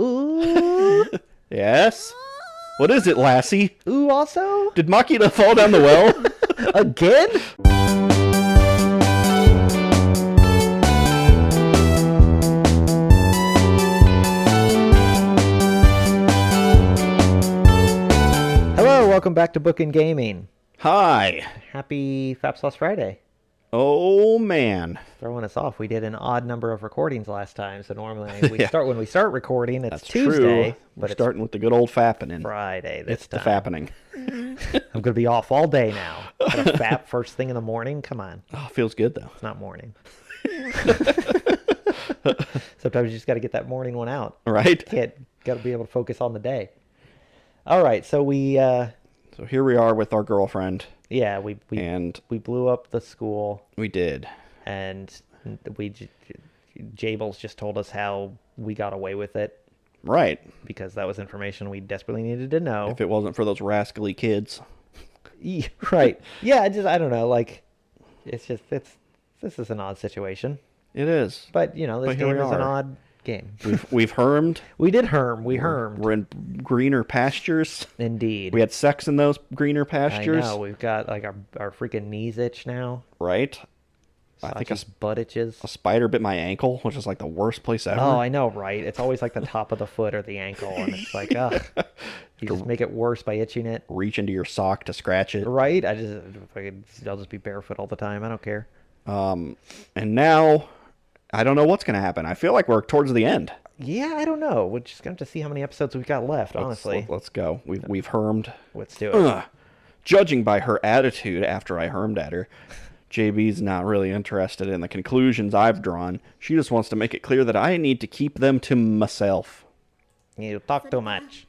Ooh. Yes? What is it, lassie? Ooh, also? Did Makita fall down the well? Again? Hello, welcome back to Bookend Gaming. Hi. Happy Fap Sauce Friday. Oh, man. Throwing us off. We did an odd number of recordings last time, so normally Yeah. when we start recording, it's That's Tuesday. true. But We're it's starting with the good old fappening. Friday this It's the time. fappening. I'm going to be off all day now. Gotta fap first thing in the morning? Come on. Oh, feels good, though. It's not morning. Sometimes you just got to get that morning one out. Right? Got to be able to focus on the day. All right, so So here we are with our girlfriend. yeah, we blew up the school, We did. and Jables just told us how we got away with it Right. because that was information we desperately needed to know. If it wasn't for those rascally kids. Right. Yeah, I don't know, like this is an odd situation. It is. But, you know, this But here game we is an are. odd game. We've hermed. We did herm. We hermed. We're in greener pastures. Indeed. We had sex in those greener I pastures. know. We've got, like, our freaking knees itch now. Right? I think Sachi's butt itches. a spider bit my ankle, which is like the worst place ever. Oh, I know, right? It's always like the top of the foot or the ankle, and it's like, ugh. You just make it worse by itching it. Reach into your sock to scratch it. Right? I'll just be barefoot all the time. I don't care. And now, I don't know what's going to happen. I feel like we're towards the end. Yeah, I don't know. We're just going to have to see how many episodes we've got left, honestly. Let's go. We've hermed. Let's do it. Judging by her attitude after I hermed at her, JB's not really interested in the conclusions I've drawn. She just wants to make it clear that I need to keep them to myself. You talk too much.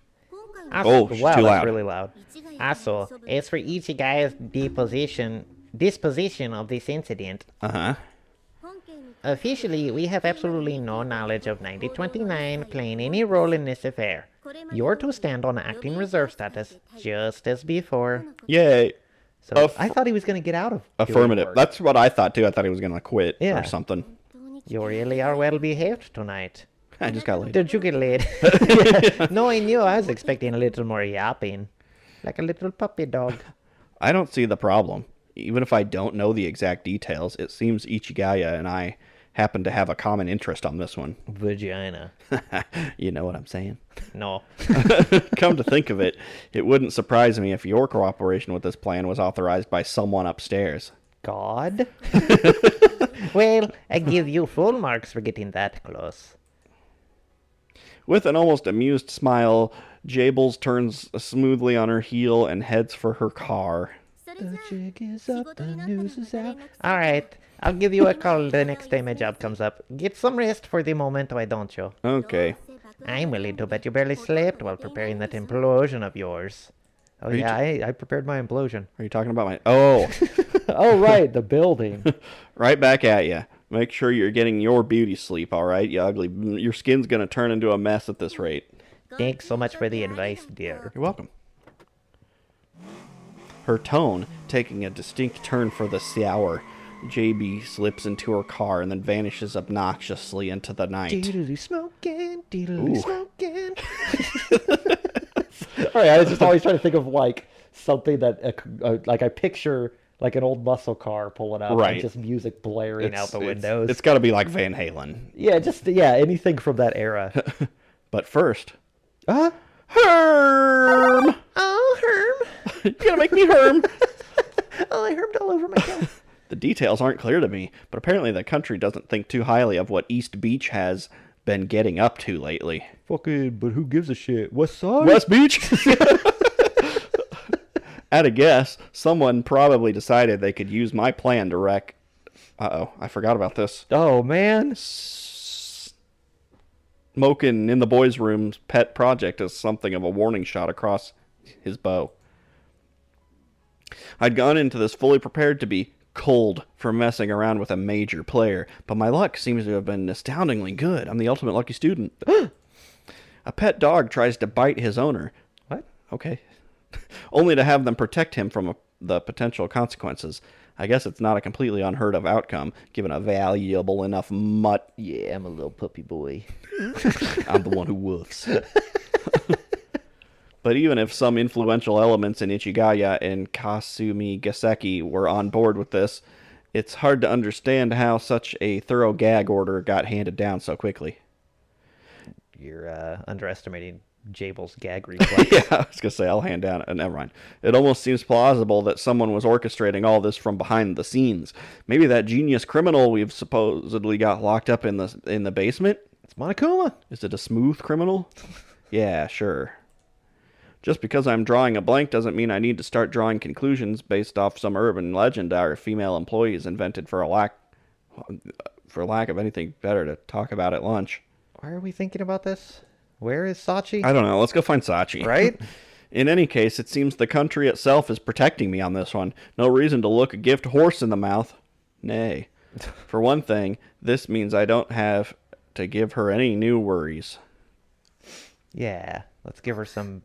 Oh, she's wow, too that's loud. really loud. Also, as for Ichigaya's disposition of this incident, Uh-huh. officially, we have absolutely no knowledge of 9029 playing any role in this affair. You're to stand on acting reserve status, just as before. Yay. So I thought he was going to get out of doing Affirmative. work. That's what I thought, too. I thought he was going to quit Yeah. or something. You really are well behaved tonight. I just got laid. Did you get laid? Yeah. Knowing you, I was expecting a little more yapping. Like a little puppy dog. I don't see the problem. Even if I don't know the exact details, it seems Ichigaya and I happen to have a common interest on this one. Vagina. You know what I'm saying? No. Come to think of it, it wouldn't surprise me if your cooperation with this plan was authorized by someone upstairs. God? Well, I give you full marks for getting that close. With an almost amused smile, Jables turns smoothly on her heel and heads for her car. The jig is up, the news is out. Alright, I'll give you a call the next time my job comes up. Get some rest for the moment, why don't you? Okay. I'm willing to bet you barely slept while preparing that implosion of yours. Oh Are you yeah, I prepared my implosion. Are you talking about my... Oh, Oh right, the building. right back at you. Make sure you're getting your beauty sleep, all right, you ugly... Your skin's going to turn into a mess at this rate. Thanks so much for the advice, dear. You're welcome. Her tone taking a distinct turn for the sour, JB slips into her car and then vanishes obnoxiously into the night. Deedly smoking, deedly Ooh. smoking. All right, I was just always trying to think of like something that like I picture like an old muscle car pulling up Right. and just music blaring out the windows. It's got to be like Van Halen. Yeah, anything from that era. But first, Huh? Herm! Oh, Herm. You gotta make me Herm! Oh, I hermed all over my car. The details aren't clear to me, but apparently the country doesn't think too highly of what East Beach has been getting up to lately. Fucking, but who gives a shit? West Side? West Beach? At a guess, someone probably decided they could use my plan to wreck... Uh-oh, I forgot about this. Oh, man. Smoking in the boys' room's pet project is something of a warning shot across his bow. I'd gone into this fully prepared to be cold for messing around with a major player, but my luck seems to have been astoundingly good. I'm the ultimate lucky student. A pet dog tries to bite his owner. What? Okay. Only to have them protect him from the potential consequences. I guess it's not a completely unheard of outcome, given a valuable enough mutt. Yeah, I'm a little puppy boy. I'm the one who woofs. But even if some influential elements in Ichigaya and Kasumi Gaseki were on board with this, it's hard to understand how such a thorough gag order got handed down so quickly. You're underestimating Jabel's gag reflex. Yeah, I was going to say, I'll hand down. Never mind. It almost seems plausible that someone was orchestrating all this from behind the scenes. Maybe that genius criminal we've supposedly got locked up in the basement? It's Monokuma. Is it a smooth criminal? Yeah, sure. Just because I'm drawing a blank doesn't mean I need to start drawing conclusions based off some urban legend our female employees invented for lack of anything better to talk about at lunch. Why are we thinking about this? Where is Sachi? I don't know. Let's go find Sachi. Right? In any case, it seems the country itself is protecting me on this one. No reason to look a gift horse in the mouth. Nay. For one thing, this means I don't have to give her any new worries. Yeah. Let's give her some...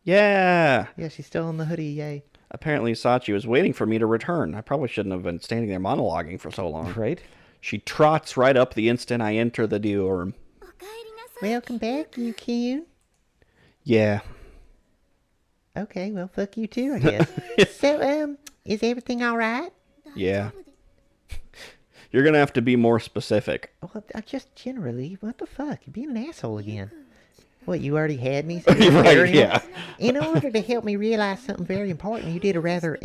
Yeah! Yeah, she's still in the hoodie, yay. Apparently Sachi was waiting for me to return. I probably shouldn't have been standing there monologuing for so long. Right? She trots right up the instant I enter the dorm. Welcome back, you cute. Yeah. Okay, well, fuck you too, I guess. So, is everything alright? Yeah. You're gonna have to be more specific. Well, just generally, what the fuck? You're being an asshole again. What, you already had me? So you don't care Right, anymore? yeah. In order to help me realize something very important, you did a rather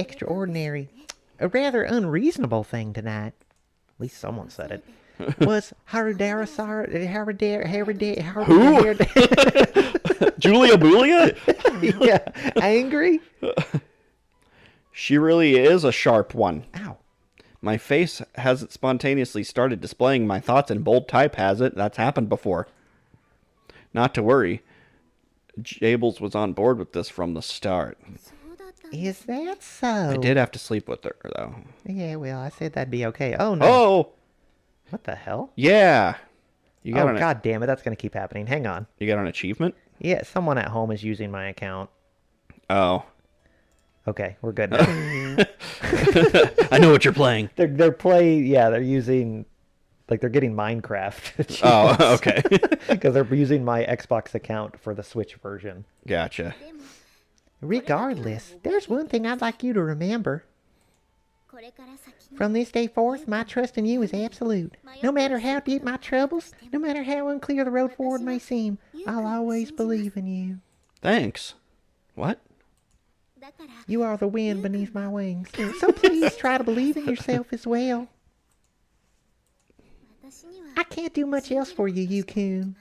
rather unreasonable thing tonight. At least someone said it. Was Harudara Julia Boolia? yeah, angry? She really is a sharp one. Ow. My face hasn't spontaneously started displaying my thoughts in bold type, has it? That's happened before. Not to worry. Jables was on board with this from the start. Is that so? I did have to sleep with her, though. Yeah, well, I said that'd be okay. Oh, no. Oh! What the hell? Yeah! You got God damn it, that's going to keep happening. Hang on. You got an achievement? Yeah, someone at home is using my account. Oh. Okay, we're good now. I know what you're playing. They're using... Like, they're getting Minecraft. Oh, okay. Because they're using my Xbox account for the Switch version. Gotcha. Regardless, there's one thing I'd like you to remember. From this day forth, my trust in you is absolute. No matter how deep my troubles, no matter how unclear the road forward may seem, I'll always believe in you. Thanks. What? You are the wind beneath my wings. So please try to believe in yourself as well. I can't do much else for you, Yukun.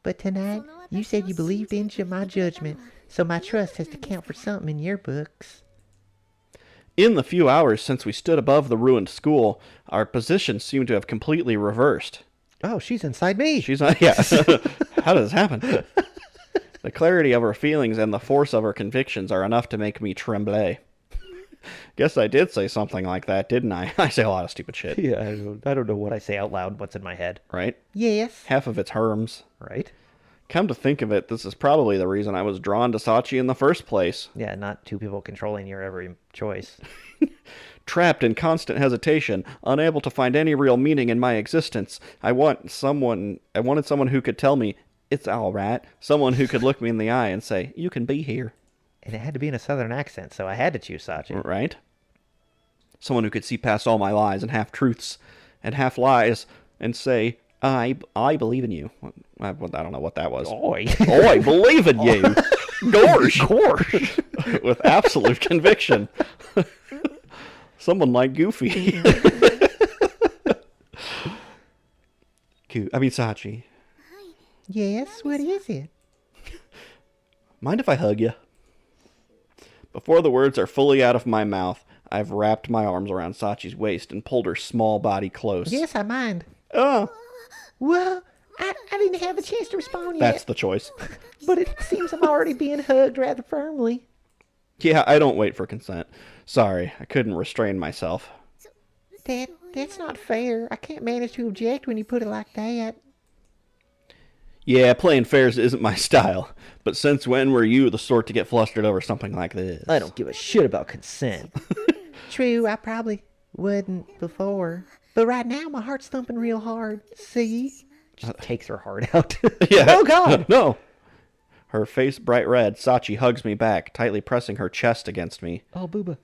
But tonight, you said you believed in my judgment, so my trust has to count for something in your books. In the few hours since we stood above the ruined school, our positions seem to have completely reversed. Oh, she's inside me. She's not, yeah. How does this happen? The clarity of her feelings and the force of her convictions are enough to make me tremble. Guess I did say something like that, didn't I? I say a lot of stupid shit. Yeah, I don't know what I say out loud, what's in my head. Right? Yes. Half of it's Herms. Right? Come to think of it, this is probably the reason I was drawn to Sachi in the first place. Yeah, not two people controlling your every choice. Trapped in constant hesitation, unable to find any real meaning in my existence, I wanted someone who could tell me, it's all right. Someone who could look me in the eye and say, you can be here. And it had to be in a southern accent, so I had to choose Sachi. Right? Someone who could see past all my lies and half-truths and half-lies and say, I believe in you. I don't know what that was. Oi. I believe in you. Gorsh. With absolute conviction. Someone like Goofy. Sachi. Yes, what is it? Mind if I hug you? Before the words are fully out of my mouth, I've wrapped my arms around Sachi's waist and pulled her small body close. Yes, I mind. Oh. Well, I didn't have a chance to respond yet. That's the choice. But it seems I'm already being hugged rather firmly. Yeah, I don't wait for consent. Sorry, I couldn't restrain myself. That's not fair. I can't manage to object when you put it like that. Yeah, playing fairs isn't my style. But since when were you the sort to get flustered over something like this? I don't give a shit about consent. true, I probably wouldn't before. But right now, my heart's thumping real hard. See? Just takes her heart out. Yeah. Oh, God! No! Her face bright red, Sachi hugs me back, tightly pressing her chest against me. Oh, booba.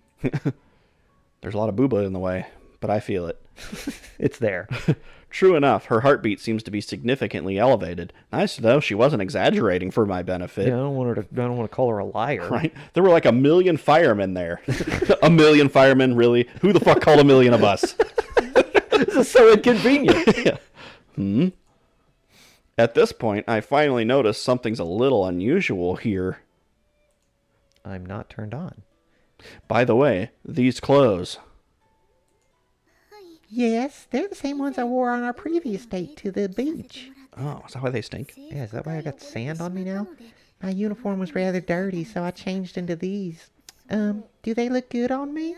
There's a lot of booba in the way, but I feel it. It's there. True enough, her heartbeat seems to be significantly elevated. Nice to know she wasn't exaggerating for my benefit. Yeah, I don't want to call her a liar. Right? There were like 1 million firemen there. 1 million firemen, really? Who the fuck called 1 million of us? This is so inconvenient. Yeah. At this point, I finally notice something's a little unusual here. I'm not turned on. By the way, these clothes. Yes, they're the same ones I wore on our previous date to the beach. Oh, is that why they stink? Yeah, is that why I got sand on me now? My uniform was rather dirty, so I changed into these. Do they look good on me?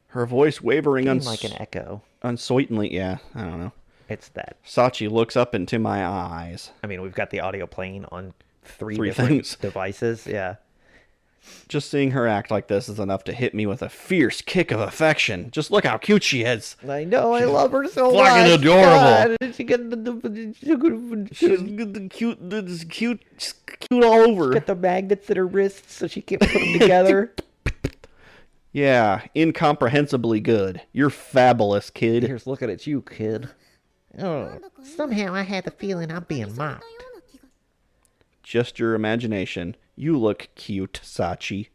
Her voice wavering Like an echo. uncertainly. Yeah, I don't know. It's that. Sachi looks up into my eyes. I mean, we've got the audio playing on three Things. different devices. Yeah. Just seeing her act like this is enough to hit me with a fierce kick of affection. Just look how cute she is. I know, I love her so much. fucking adorable. God, she got She's cute all over. got the magnets at her wrists so she can't put them together. Yeah, incomprehensibly good. You're fabulous, kid. Here's looking at you, kid. Oh, somehow I had the feeling I'm being mocked. Just your imagination. You look cute, Sachi.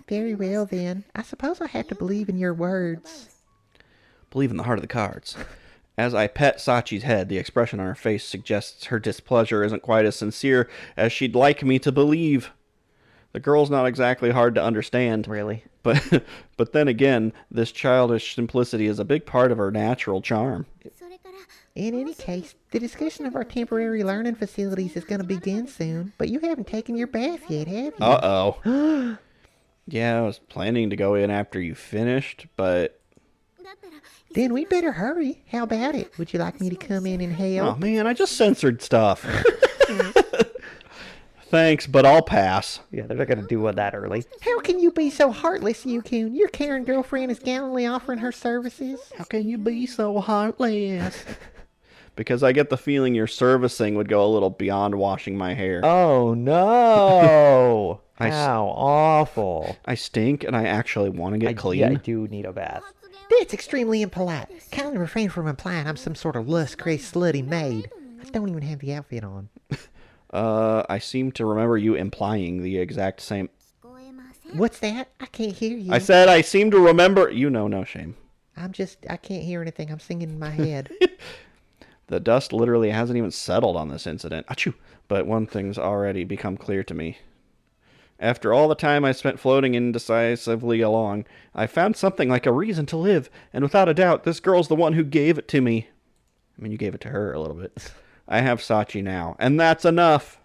Very well, then. I suppose I have to believe in your words. Believe in the heart of the cards. As I pet Sachi's head, the expression on her face suggests her displeasure isn't quite as sincere as she'd like me to believe. The girl's not exactly hard to understand. Really? But then again, this childish simplicity is a big part of her natural charm. In any case, the discussion of our temporary learning facilities is going to begin soon, but you haven't taken your bath yet, have you? Uh-oh. Yeah, I was planning to go in after you finished, but... Then we better hurry. How about it? Would you like me to come in and help? Oh, man, I just censored stuff. Thanks, but I'll pass. Yeah, they're not going to do that early. How can you be so heartless, Yukun? Your Karen girlfriend is gallantly offering her services. How can you be so heartless? Because I get the feeling your servicing would go a little beyond washing my hair. Oh, no. How awful. I stink and I actually want to get clean. Yeah, I do need a bath. That's extremely impolite. Kindly refrain from implying I'm some sort of lust-crazed slutty maid. I don't even have the outfit on. I seem to remember you implying the exact same... What's that? I can't hear you. I said I seem to remember... You know, no shame. I can't hear anything. I'm singing in my head. The dust literally hasn't even settled on this incident. Achoo! But one thing's already become clear to me. After all the time I spent floating indecisively along, I found something like a reason to live, and without a doubt, this girl's the one who gave it to me. I mean, you gave it to her a little bit. I have Sachi now, and that's enough.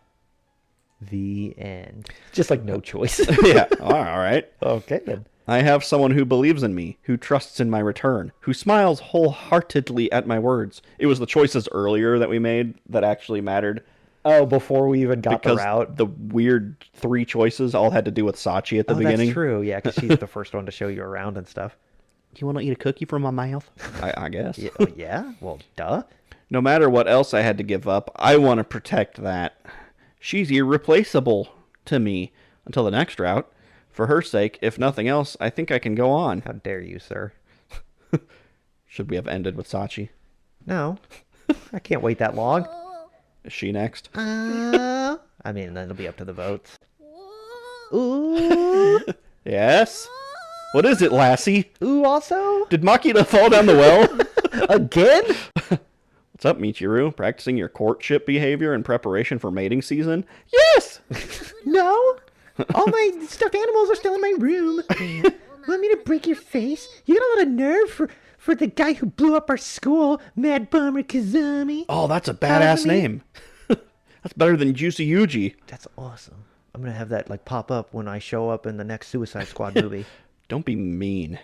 The end. Just like no choice. Yeah, all right. Okay, then. I have someone who believes in me, who trusts in my return, who smiles wholeheartedly at my words. It was the choices earlier that we made that actually mattered. Oh, before we even got the route? The weird 3 choices all had to do with Sachi at the beginning. That's true, yeah, because she's the first one to show you around and stuff. You want to eat a cookie from my mouth? I guess. Yeah, yeah? Well, duh. No matter what else I had to give up, I want to protect that. She's irreplaceable to me until the next route. For her sake, if nothing else, I think I can go on. How dare you, sir? Should we have ended with Sachi? No. I can't wait that long. Is she next? I mean, that'll be up to the votes. Ooh. Yes? What is it, lassie? Ooh, also? Did Makita fall down the well? Again? What's up, Michiru? Practicing your courtship behavior in preparation for mating season? Yes! No? All my stuffed animals are still in my room. Want me to break your face? You got a lot of nerve for the guy who blew up our school, Mad Bomber Kazami. Oh, that's a badass name. That's better than Juicy Yuuji. That's awesome. I'm going to have that like pop up when I show up in the next Suicide Squad movie. Don't be mean.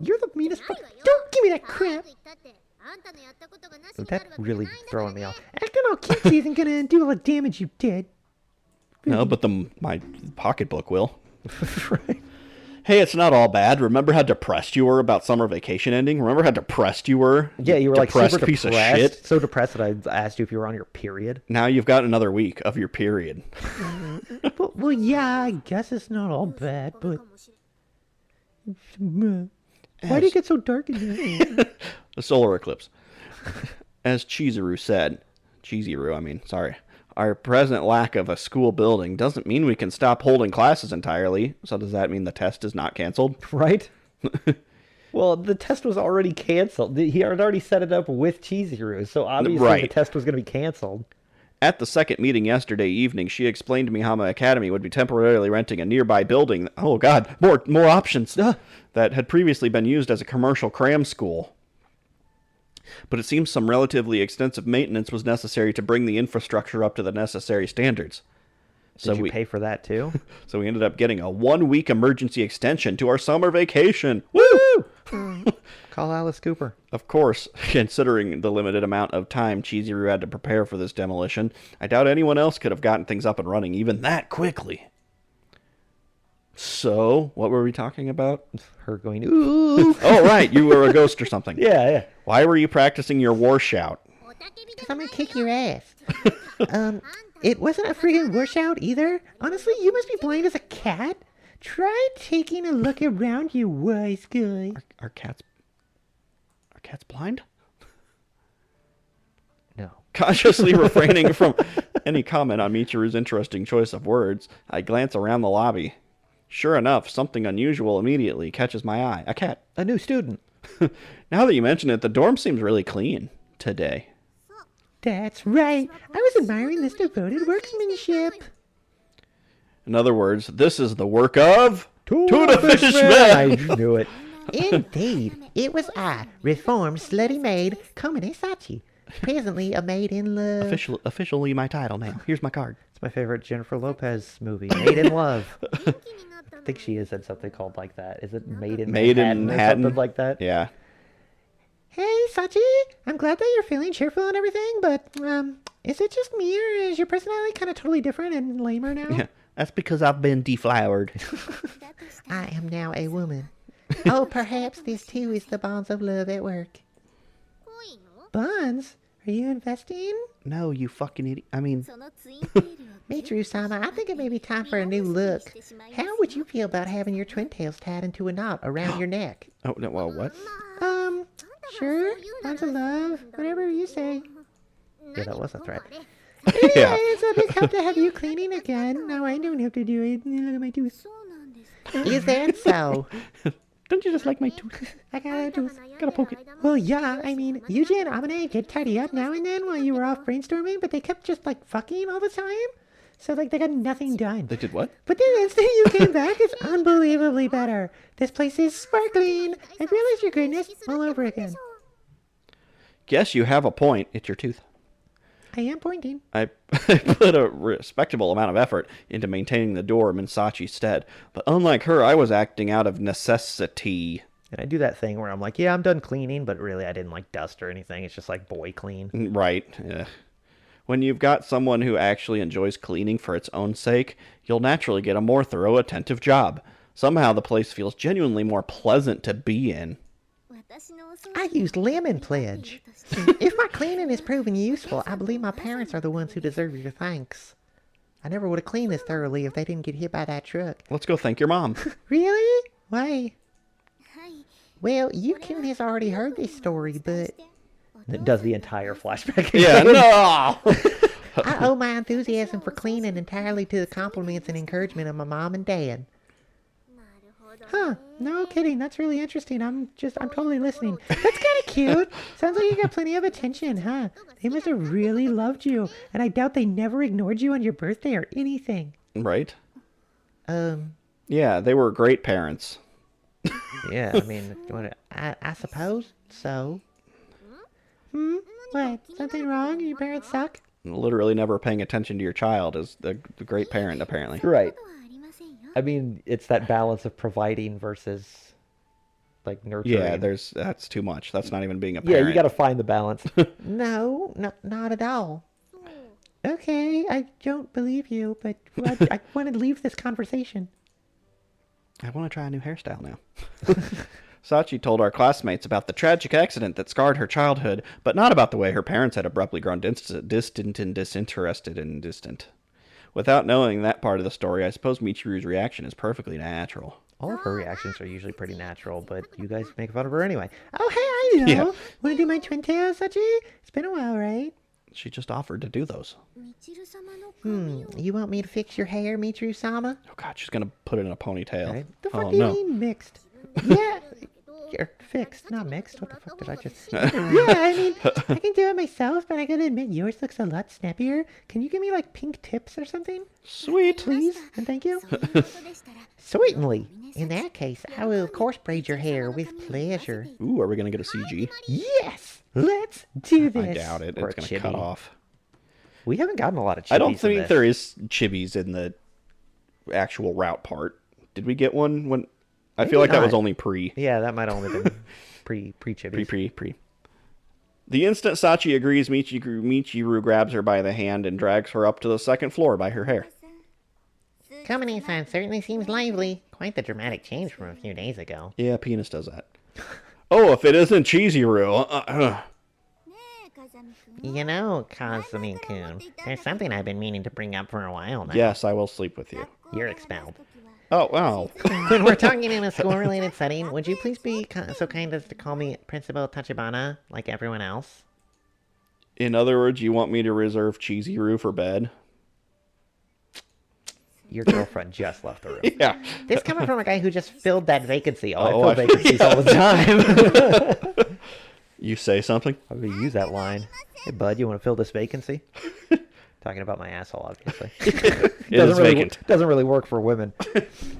You're the meanest Don't give me that crap. That really throwing me off. Acting all cutesy isn't going to undo all the damage you did. No, but my pocketbook will. Right. Hey, it's not all bad. Remember how depressed you were about summer vacation ending? Remember how depressed you were? Yeah, you were like depressed super piece depressed. of shit. So depressed that I asked you if you were on your period. Now you've got another week of your period. Well, yeah, I guess it's not all bad, but why do you get so dark in here? The solar eclipse. As Chizuru, I mean, sorry. Our present lack of a school building doesn't mean we can stop holding classes entirely. So does that mean the test is not canceled? Right? Well, the test was already canceled. He had already set it up with Chizuru, so obviously the test was going to be canceled. At the second meeting yesterday evening, she explained to me how my academy would be temporarily renting a nearby building. Oh God, more options that had previously been used as a commercial cram school. But it seems some relatively extensive maintenance was necessary to bring the infrastructure up to the necessary standards. Did you pay for that too? So we ended up getting a 1-week emergency extension to our summer vacation. Woo! Call Alice Cooper. Of course, considering the limited amount of time Chizuru had to prepare for this demolition, I doubt anyone else could have gotten things up and running even that quickly. So, what were we talking about? Her going, ooh. Oh, right, you were a ghost or something. Yeah. Why were you practicing your war shout? Because I'm going to kick your ass. It wasn't a friggin' war shout either. Honestly, you must be blind as a cat. Try taking a look around you, wise guy. Are cats blind? No. Consciously refraining from any comment on Michiru's interesting choice of words, I glance around the lobby. Sure enough, something unusual immediately catches my eye. A cat. A new student. Now that you mention it, the dorm seems really clean today. That's right. I was admiring this devoted workmanship. In other words, this is the work of... Tuna Fishman! I knew it. Indeed, it was I, reformed slutty maid, Komine Sachi, presently a maid in love. Officially my title now. Here's my card. It's my favorite Jennifer Lopez movie, Made in Love. I think she has said something called like that. Is it Made in Manhattan or something like that? Yeah. Hey, Sachi, I'm glad that you're feeling cheerful and everything, but is it just me or is your personality kind of totally different and lamer now? Yeah, that's because I've been deflowered. I am now a woman. Oh, perhaps this too is the bonds of love at work. Bonds? Are you investing? No, you fucking idiot. I mean... Michiru-sama, I think it may be time for a new look. How would you feel about having your twin tails tied into a knot around your neck? Oh, no, well, what? Sure. Bonds of love. Whatever you say. Yeah, that was a threat. Yeah. It's a big help to have you cleaning again. Now I don't have to do it. Look at my tooth. Is that so? Don't you just like my tooth? I got a tooth. Gotta poke it. Well, yeah, I mean, Yuuji and Amane did tidy up now and then while you were off brainstorming, but they kept just, like, fucking all the time. So, like, they got nothing done. They did what? But the instant you came back, it's unbelievably better. This place is sparkling. I realize your goodness all over again. Guess you have a point. It's your tooth. I am pointing. I put a respectable amount of effort into maintaining the dorm in Sachi's stead, but unlike her, I was acting out of necessity. And I do that thing where I'm like, yeah, I'm done cleaning, but really I didn't, like, dust or anything. It's just, like, boy clean. Right. Yeah. When you've got someone who actually enjoys cleaning for its own sake, you'll naturally get a more thorough, attentive job. Somehow the place feels genuinely more pleasant to be in. I used Lemon Pledge. If my cleaning is proven useful, I believe my parents are the ones who deserve your thanks. I never would have cleaned this thoroughly if they didn't get hit by that truck. Let's go thank your mom. Really? Why? Well, Yukon has already heard this story, but... It does the entire flashback again. Yeah, no! I owe my enthusiasm for cleaning entirely to the compliments and encouragement of my mom and dad. Huh, no kidding, that's really interesting. I'm totally listening. That's kind of cute. Sounds like you got plenty of attention, huh? They must have really loved you, and I doubt they never ignored you on your birthday or anything. Right? Yeah, they were great parents. Yeah, I mean, I suppose so. What? Something wrong? Your parents suck? Literally never paying attention to your child is a great parent, apparently. Right. I mean, it's that balance of providing versus, like, nurturing. Yeah, that's too much. That's not even being a parent. Yeah, you gotta find the balance. No, not at all. Okay, I don't believe you, but I want to leave this conversation. I want to try a new hairstyle now. Sachi told our classmates about the tragic accident that scarred her childhood, but not about the way her parents had abruptly grown distant and disinterested and distant. Without knowing that part of the story, I suppose Michiru's reaction is perfectly natural. All of her reactions are usually pretty natural, but you guys make fun of her anyway. Oh, hey, I know. Yeah. Want to do my twin tails, Sachi? It's been a while, right? She just offered to do those. You want me to fix your hair, Michiru-sama? Oh god, she's gonna put it in a ponytail. Right. The fuck Oh do you no. mean mixed? Yeah, you're fixed, not mixed. What the fuck did I just... Yeah, I mean, I can do it myself, but I gotta admit, yours looks a lot snappier. Can you give me, like, pink tips or something? Sweet. Please, and thank you. Certainly. In that case, I will of course braid your hair with pleasure. Ooh, are we gonna get a CG? Yes! Let's do this. I doubt it. Or It's a gonna cut chibi. off. We haven't gotten a lot of chibis I don't in think this. there is chibis in the actual route part. Did we get one when? I feel like that was not. only pre. Yeah, that might have only been pre-chibis. Pre. The instant Sachi agrees, Michiru grabs her by the hand and drags her up to the second floor by her hair. Kamine-san certainly seems lively. Quite the dramatic change from a few days ago. Yeah, penis does that. Oh, if it isn't Chizuru. You know, Kazumi-kun, there's something I've been meaning to bring up for a while now. Yes, I will sleep with you. You're expelled. Oh, wow. When we're talking in a school-related setting, would you please be so kind as to call me Principal Tachibana, like everyone else? In other words, you want me to reserve Chizuru for bed? Your girlfriend just left the room. Yeah. This coming from a guy who just filled that vacancy. I Oh, fill I- vacancies all the time. You say something? I'm going to use that line. Hey, bud, you want to fill this vacancy? Talking about my asshole, obviously. It is vacant. Doesn't really work for women.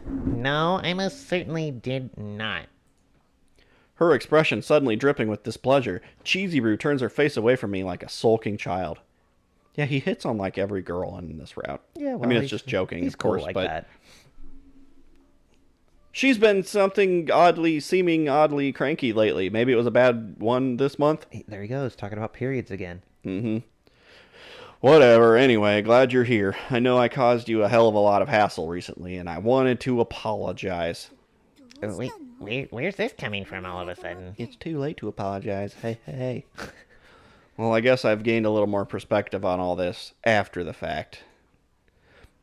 No, I most certainly did not. Her expression suddenly dripping with displeasure, Chizuru turns her face away from me like a sulking child. Yeah, he hits on like every girl in this route. Yeah, well, I mean, it's he's just joking, He's of cool course, like but that. she's been seeming oddly cranky lately. Maybe it was a bad one this month. Hey, there he goes, talking about periods again. Whatever, anyway, glad you're here. I know I caused you a hell of a lot of hassle recently, and I wanted to apologize. Oh, wait, where's this coming from all of a sudden? It's too late to apologize. Hey. Well, I guess I've gained a little more perspective on all this after the fact.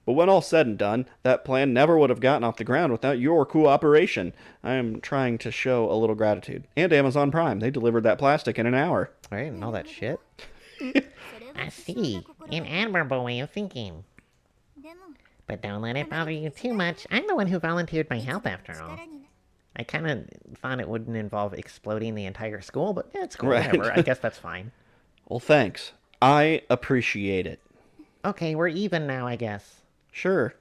But when all's said and done, that plan never would have gotten off the ground without your cooperation. I am trying to show a little gratitude. And Amazon Prime, they delivered that plastic in an hour. I didn't know that shit. I see. An admirable way of thinking. But don't let it bother you too much. I'm the one who volunteered my help after all. I kind of thought it wouldn't involve exploding the entire school, but yeah, it's cool, Right. whatever. I guess that's fine. Well, thanks. I appreciate it. Okay, we're even now, I guess. Sure.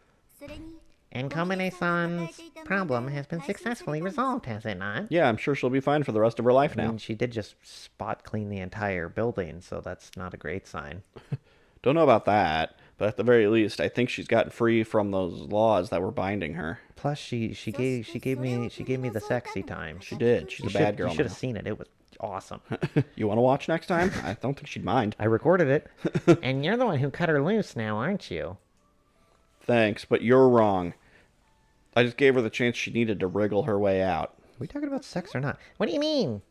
And Kamine-san's problem has been successfully resolved, has it not? Yeah, I'm sure she'll be fine for the rest of her life I now. mean, she did just spot clean the entire building, so that's not a great sign. Don't know about that, but at the very least, I think she's gotten free from those laws that were binding her. Plus, she gave me the sexy time. She did. She's a bad girl You should now. have seen it. It was awesome. You want to watch next time? I don't think she'd mind. I recorded it. And you're the one who cut her loose now, aren't you? Thanks, but you're wrong. I just gave her the chance she needed to wriggle her way out. Are we talking about sex or not? What do you mean?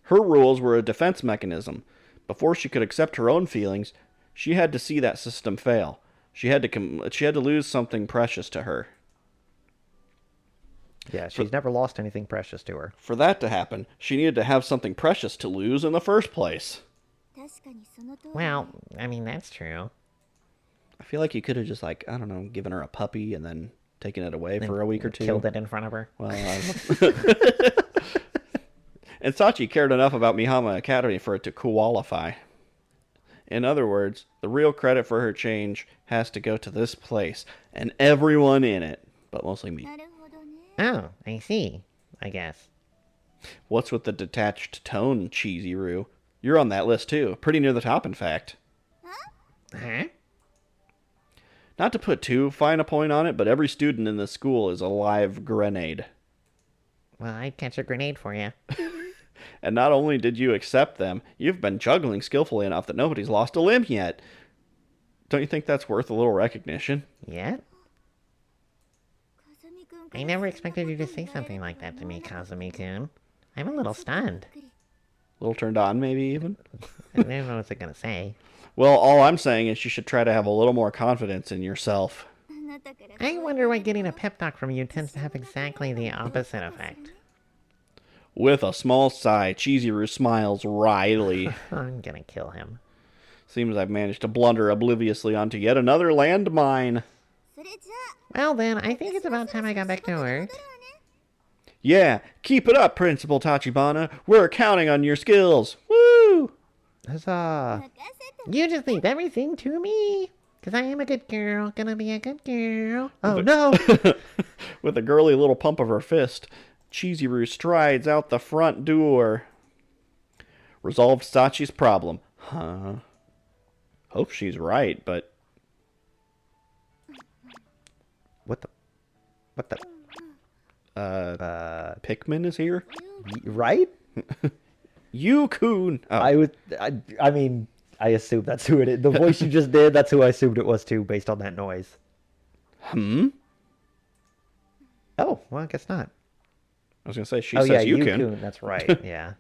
Her rules were a defense mechanism. Before she could accept her own feelings, she had to see that system fail. She had to lose something precious to her. Yeah, she's never lost anything precious to her. For that to happen, she needed to have something precious to lose in the first place. Well, I mean, that's true. I feel like you could have just, like, I don't know, given her a puppy and then taken it away for a week or two. Killed it in front of her. Well, and Sachi cared enough about Mihama Academy for it to qualify. In other words, the real credit for her change has to go to this place and everyone in it, but mostly me. Oh, I see. I guess. What's with the detached tone, Chizuru? You're on that list too, pretty near the top, in fact. Huh? Not to put too fine a point on it, but every student in this school is a live grenade. Well, I'd catch a grenade for you. And not only did you accept them, you've been juggling skillfully enough that nobody's lost a limb yet. Don't you think that's worth a little recognition? Yet? I never expected you to say something like that to me, Kazumi-kun. I'm a little stunned. A little turned on, maybe, even? I don't know what I was gonna say. Well, all I'm saying is you should try to have a little more confidence in yourself. I wonder why getting a pep talk from you tends to have exactly the opposite effect. With a small sigh, Chizuru smiles wryly. I'm gonna kill him. Seems I've managed to blunder obliviously onto yet another landmine. Well then, I think it's about time I got back to work. Yeah, keep it up, Principal Tachibana. We're counting on your skills. Woo! Huzzah! You just leave everything to me. Cause I am a good girl, gonna be a good girl. Oh no! With a girly little pump of her fist, Chizuru strides out the front door. Resolved Sachi's problem. Huh. Hope she's right, but... What the? Pikmin is here? Right? Yu-kun! Oh. I mean, I assume that's who it is. The voice you just did, that's who I assumed it was too, based on that noise. Oh, well, I guess not. I was going to say, she Oh says yeah, Yu-kun. Yukun, that's right, yeah.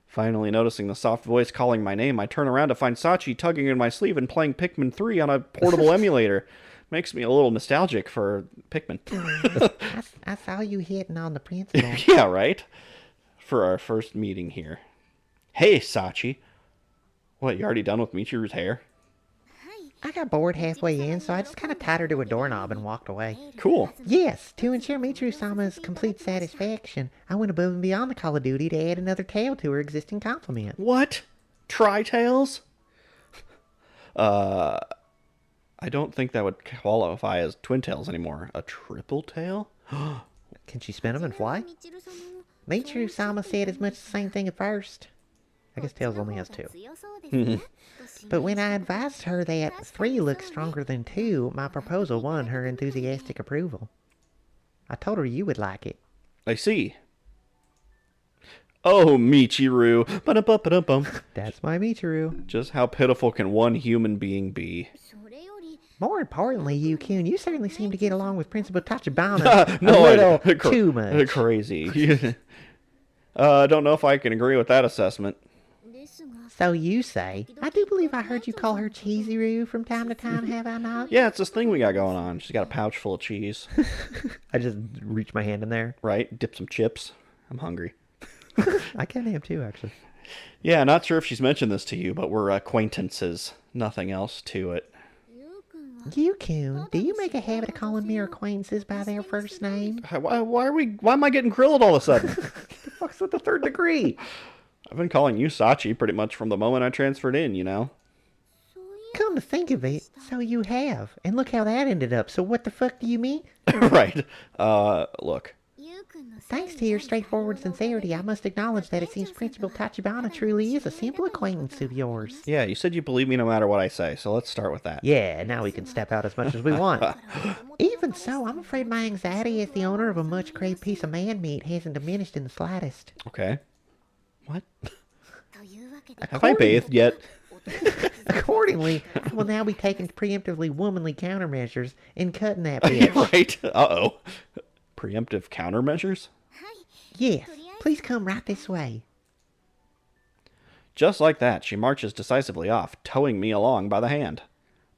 Finally noticing the soft voice calling my name, I turn around to find Sachi tugging in my sleeve and playing Pikmin 3 on a portable emulator. Makes me a little nostalgic for Pikmin. I saw you hitting on the principal. Yeah, right? For our first meeting here. Hey, Sachi. What, you already done with Michiru's hair? I got bored halfway in, so I just kind of tied her to a doorknob and walked away. Cool. Yes, to ensure Michiru-sama's complete satisfaction, I went above and beyond the call of duty to add another tale to her existing compliment. What? Tri-tails? I don't think that would qualify as twin tails anymore. A triple tail? Can she spin them and fly? Michiru-sama said as much the same thing at first. I guess Tails only has 2. But when I advised her that 3 looks stronger than 2, my proposal won her enthusiastic approval. I told her you would like it. I see. Oh, Michiru. Ba-da-ba-ba-da-bum. That's my Michiru. Just how pitiful can one human being be? More importantly, Yukun, you certainly seem to get along with Principal Tachibana a No, little too much. Crazy. I don't know if I can agree with that assessment. So you say. I do believe I heard you call her Chizuru from time to time, have I not? Yeah, it's this thing we got going on. She's got a pouch full of cheese. I just reached my hand in there. Right? Dip some chips. I'm hungry. I kind of am too, actually. Yeah, not sure if she's mentioned this to you, but we're acquaintances. Nothing else to it. Yukun, do you make a habit of calling mere acquaintances by their first name? Why am I getting grilled all of a sudden? The fuck's with the 3rd degree? I've been calling you Sachi pretty much from the moment I transferred in, you know? Come to think of it, so you have. And look how that ended up. So what the fuck do you mean? Right. Look. Thanks to your straightforward sincerity, I must acknowledge that it seems Principal Tachibana truly is a simple acquaintance of yours. Yeah, you said you believe me no matter what I say, so let's start with that. Yeah, now we can step out as much as we want. Even so, I'm afraid my anxiety as the owner of a much-craved piece of man-meat hasn't diminished in the slightest. Okay. What? Have I bathed yet? Accordingly, I will now be taking preemptively womanly countermeasures in cutting that bitch. Right? Uh-oh. Preemptive countermeasures? Yes, please come right this way. Just like that, she marches decisively off, towing me along by the hand.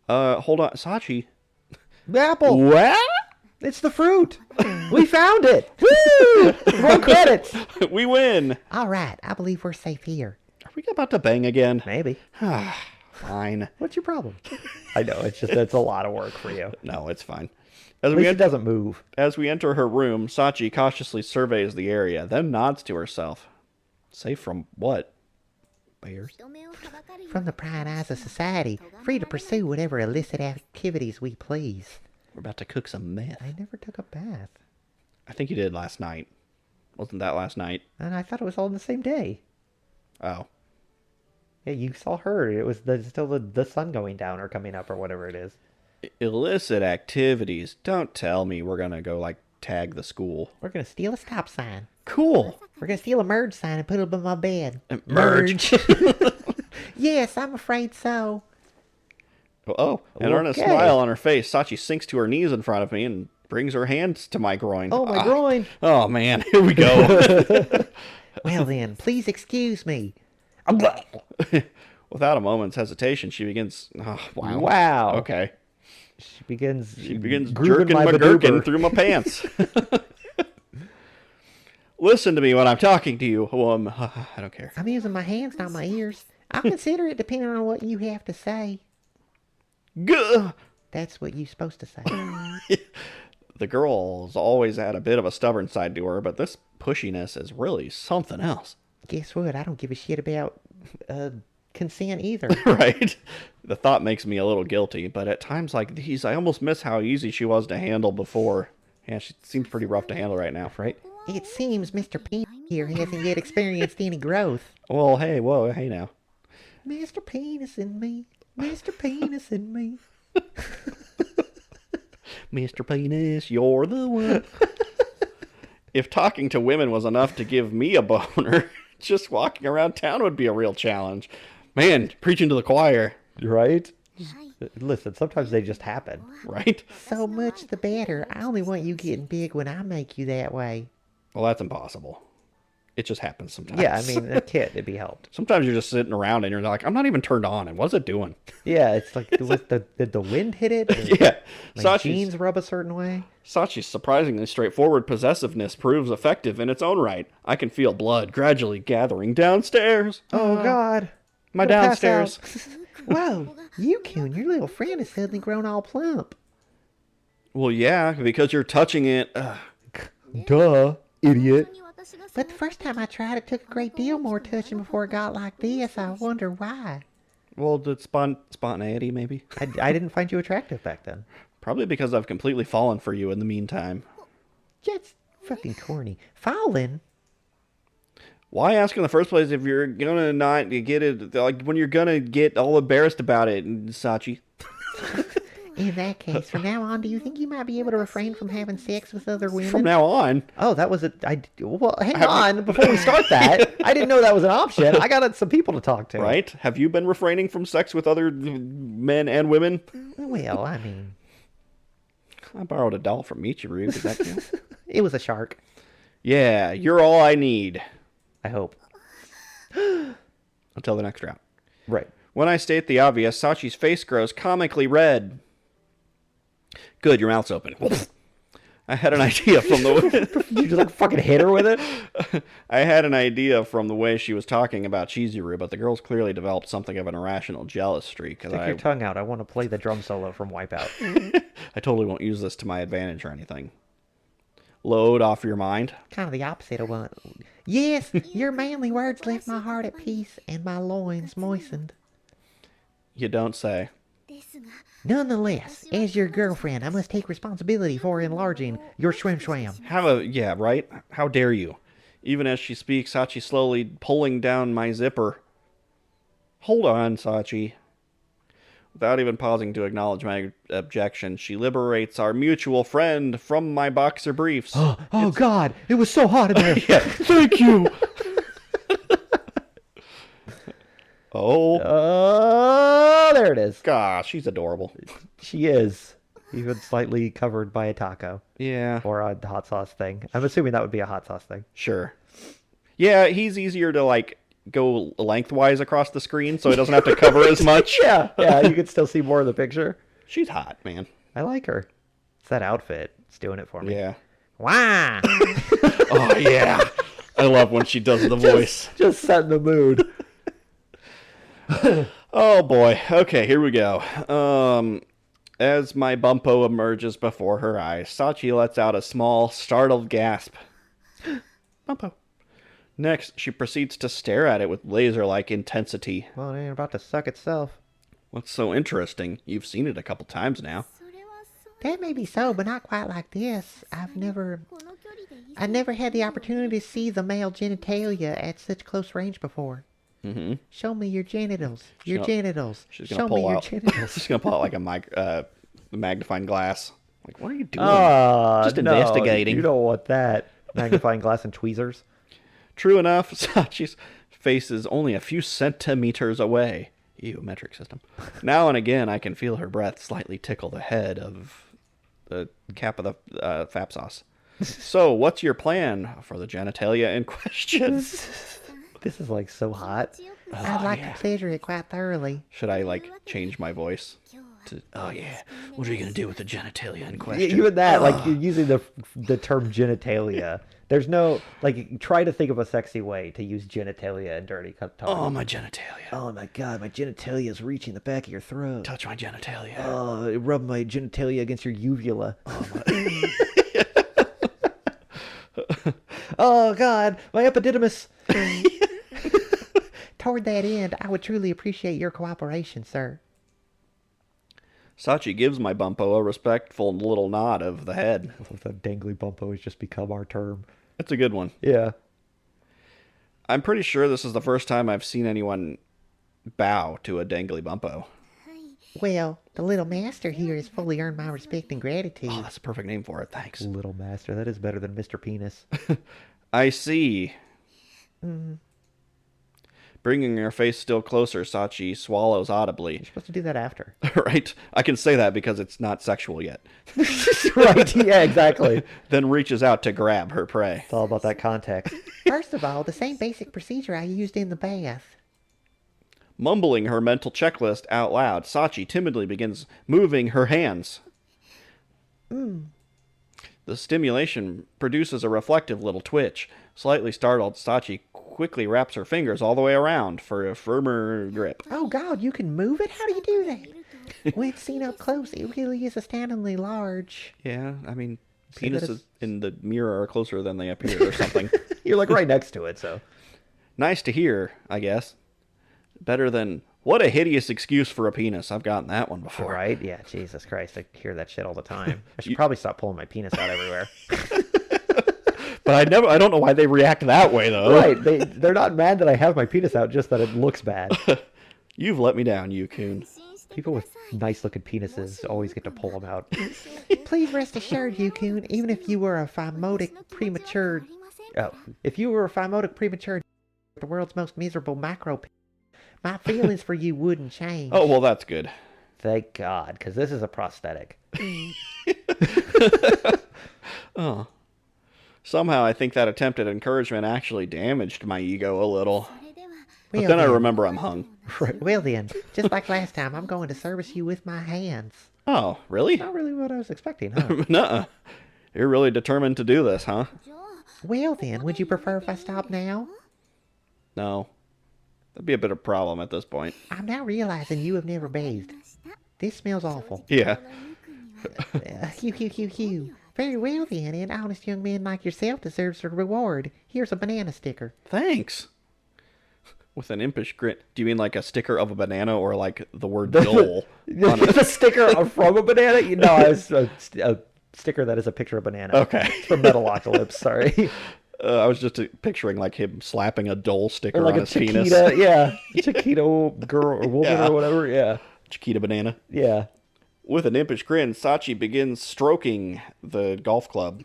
Hold on. Sachi. The apple! What? It's the fruit! We found it! Woo! Roll credits! We win! All right, I believe we're safe here. Are we about to bang again? Maybe. Fine. What's your problem? I know, it's a lot of work for you. No, it's fine. At least it doesn't move. As we enter her room, Sachi cautiously surveys the area, then nods to herself. Safe from what? Bears? From the prying eyes of society, free to pursue whatever illicit activities we please. We're about to cook some meth. I never took a bath. I think you did last night. Wasn't that last night? And I thought it was all on the same day. Oh. Yeah, you saw her. It was still the sun going down or coming up or whatever it is. Illicit activities. Don't tell me we're gonna go, like, tag the school. We're gonna steal a stop sign. Cool. We're gonna steal a merge sign and put it above my bed. Merge. Yes, I'm afraid so. Oh, an earnest Okay. smile on her face, Sachi sinks to her knees in front of me and brings her hands to my groin. Oh, my groin. Oh, man. Here we go. Well then, please excuse me. Without a moment's hesitation, she begins... Oh, wow. Wow. Okay. She begins Jerking my gherkin through my pants. Listen to me when I'm talking to you. I don't care. I'm using my hands, not my ears. I'll consider it depending on what you have to say. Gah! That's what you're supposed to say. The girl's always had a bit of a stubborn side to her, but this pushiness is really something else. Guess what? I don't give a shit about consent either. Right? The thought makes me a little guilty, but at times like these, I almost miss how easy she was to handle before. Yeah, she seems pretty rough to handle right now, right? It seems Mr. P here hasn't yet experienced any growth. Well, hey, whoa, hey now. Mr. Penis in me. Mr. Penis in me. Mr. Penis, you're the one. If talking to women was enough to give me a boner, just walking around town would be a real challenge. Man, preaching to the choir. Right? Listen, sometimes they just happen. Right? So much the better. I only want you getting big when I make you that way. Well, that's impossible. It just happens sometimes. Yeah, I mean, a kid, it'd be helped. Sometimes you're just sitting around and you're like, I'm not even turned on, and what's it doing? Yeah, it's like, did the wind hit it? Or Yeah. my jeans rub a certain way? Sachi's surprisingly straightforward possessiveness proves effective in its own right. I can feel blood gradually gathering downstairs. Oh, God. My Gonna pass downstairs. Whoa, Yukun, your little friend has suddenly grown all plump. Well, yeah, because you're touching it. Duh, idiot. But the first time I tried, it took a great deal more touching before it got like this. I wonder why. Well, the spontaneity, maybe? I didn't find you attractive back then. Probably because I've completely fallen for you in the meantime. Just fucking corny. Fallen? Why ask in the first place if you're gonna not get it, like, when you're gonna get all embarrassed about it, Sachi? In that case, from now on, do you think you might be able to refrain from having sex with other women? From now on. Oh, that was well, hang on. Before we start that, I didn't know that was an option. I got some people to talk to. Right? Have you been refraining from sex with other men and women? Well, I mean, I borrowed a doll from Michiru. Does that count? it was a shark. Yeah, you're all I need. I hope. Until the next round. Right. When I state the obvious, Sachi's face grows comically red. Good, your mouth's open. I had an idea from the... You just like fucking hit her with it? I had an idea from the way she was talking about Chizuru, but the girl's clearly developed something of an irrational jealous streak. Stick your tongue out. I want to play the drum solo from Wipeout. I totally won't use this to my advantage or anything. Load off your mind. Kind of the opposite of what... Yes, your manly words left my heart at peace and my loins moistened. You don't say. Nonetheless, as your girlfriend, I must take responsibility for enlarging your shwam. Yeah, right? How dare you? Even as she speaks, Sachi slowly pulling down my zipper. Hold on, Sachi. Without even pausing to acknowledge my objection, she liberates our mutual friend from my boxer briefs. Oh God, it was so hot in there. Yeah, thank you. Oh, there it is. Gosh, she's adorable. She is. Even slightly covered by a taco. Yeah. Or a hot sauce thing. I'm assuming that would be a hot sauce thing. Sure. Yeah, he's easier to, like, go lengthwise across the screen so he doesn't have to cover as much. Yeah, you can still see more of the picture. She's hot, man. I like her. It's that outfit. It's doing it for me. Yeah. Why? Oh, yeah. I love when she does the voice. Just setting the mood. Oh, boy. Okay, here we go. As my bumpo emerges before her eyes, Sachi lets out a small, startled gasp. Bumpo. Next, she proceeds to stare at it with laser-like intensity. Well, it ain't about to suck itself. What's so interesting? You've seen it a couple times now. That may be so, but not quite like this. I never had the opportunity to see the male genitalia at such close range before. Mm-hmm. Show me your genitals. She's gonna Show me pull your out. genitals. She's gonna pull out like a magnifying glass. Like, what are you doing? Just investigating. You don't want that. Magnifying glass and tweezers. True enough, Sachi's face is only a few centimeters away. Ew, metric system. Now and again, I can feel her breath slightly tickle the head of the cap of the fap sauce. So, what's your plan for the genitalia in question? This is like so hot. I'd like to pleasure it quite thoroughly. Should I, like, change my voice to, oh yeah, what are you going to do with the genitalia in Yeah, question? even that, like you're using the term genitalia. There's no like. Try to think of a sexy way to use genitalia in dirty talk. Oh, my genitalia. Oh my god, my genitalia is reaching the back of your throat. Touch my genitalia. Oh, rub my genitalia against your uvula. Oh god, my epididymis. Toward that end, I would truly appreciate your cooperation, sir. Sachi gives my bumpo a respectful little nod of the head. That dangly bumpo has just become our term. That's a good one. Yeah. I'm pretty sure this is the first time I've seen anyone bow to a dangly bumpo. Well, the little master here has fully earned my respect and gratitude. Oh, that's a perfect name for it. Thanks. Little master, that is better than Mr. Penis. I see. Bringing her face still closer, Sachi swallows audibly. You're supposed to do that after. Right? I can say that because it's not sexual yet. Right, yeah, exactly. Then reaches out to grab her prey. It's all about that context. First of all, the same basic procedure I used in the bath. Mumbling her mental checklist out loud, Sachi timidly begins moving her hands. The stimulation produces a reflective little twitch. Slightly startled, Sachi quickly wraps her fingers all the way around for a firmer grip. Oh God, you can move it? How do you do that? When seen up close, it really is astoundingly large. Yeah, I mean, See that penises in the mirror are closer than they appear or something. You're like right next to it, so. Nice to hear, I guess. Better than, what a hideous excuse for a penis. I've gotten that one before. Right? Yeah, Jesus Christ. I hear that shit all the time. I should probably stop pulling my penis out everywhere. But I don't know why they react that way, though. Right. They're not mad that I have my penis out, just that it looks bad. You've let me down, you coon. People with nice looking penises always get to pull them out. Please rest assured, Yukun, even if you were a phimotic premature... Oh, If you were a phimotic premature... the world's most miserable macro... my feelings for you wouldn't change. Oh, well, that's good. thank God, because this is a prosthetic. Oh. Somehow I think that attempt at encouragement actually damaged my ego a little. But Well then I then. remember I'm hung. Well then, just like last time, I'm going to service you with my hands. Oh, really? Not really what I was expecting, huh? Nuh-uh. You're really determined to do this, huh? Well then, would you prefer if I stop now? No. That'd be a bit of a problem at this point. I'm now realizing you have never bathed. This smells awful. Yeah. Hew. Very well then, an honest young man like yourself deserves a reward. Here's a banana sticker. Thanks. With an impish grin. Do you mean like a sticker of a banana or like the word Joel? The sticker from a banana? No, it's a sticker that is a picture of banana. Okay. It's from Metalocalypse, sorry. I was just picturing like him slapping a Dole sticker Or like on a his penis. Chiquita, yeah. Chiquita girl or woman Yeah. or whatever, yeah. Chiquita banana. Yeah. With an impish grin, Sachi begins stroking the golf club.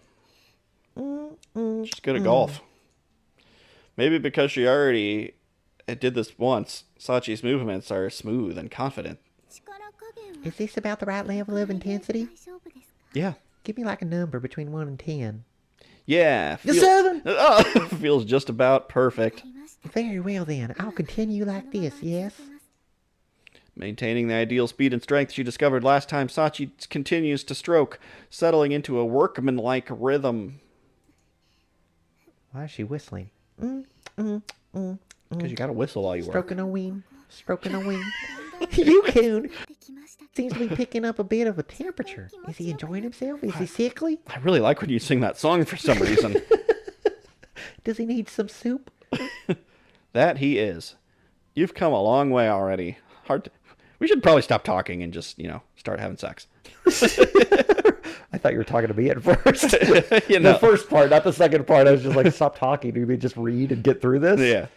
She's good at golf. Maybe because she already did this once, Sachi's movements are smooth and confident. Is this about the right level of intensity? Yeah. Give me like a number between 1 and 10. Yeah. You're 7! Oh, feels just about perfect. Very well then, I'll continue like this, yes? Maintaining the ideal speed and strength she discovered last time, Sachi continues to stroke, settling into a workmanlike rhythm. Why is she whistling? Because you gotta whistle while you work. Stroking a wing, stroking a wing. Yukun seems to be picking up a bit of a temperature. Is he enjoying himself? Is he sickly? I really like when you sing that song for some reason. Does he need some soup? That he is. You've come a long way already. We should probably stop talking and just, start having sex. I thought you were talking to me at first. You know. The first part, not the second part. I was just like, stop talking. Do we just read and get through this? Yeah.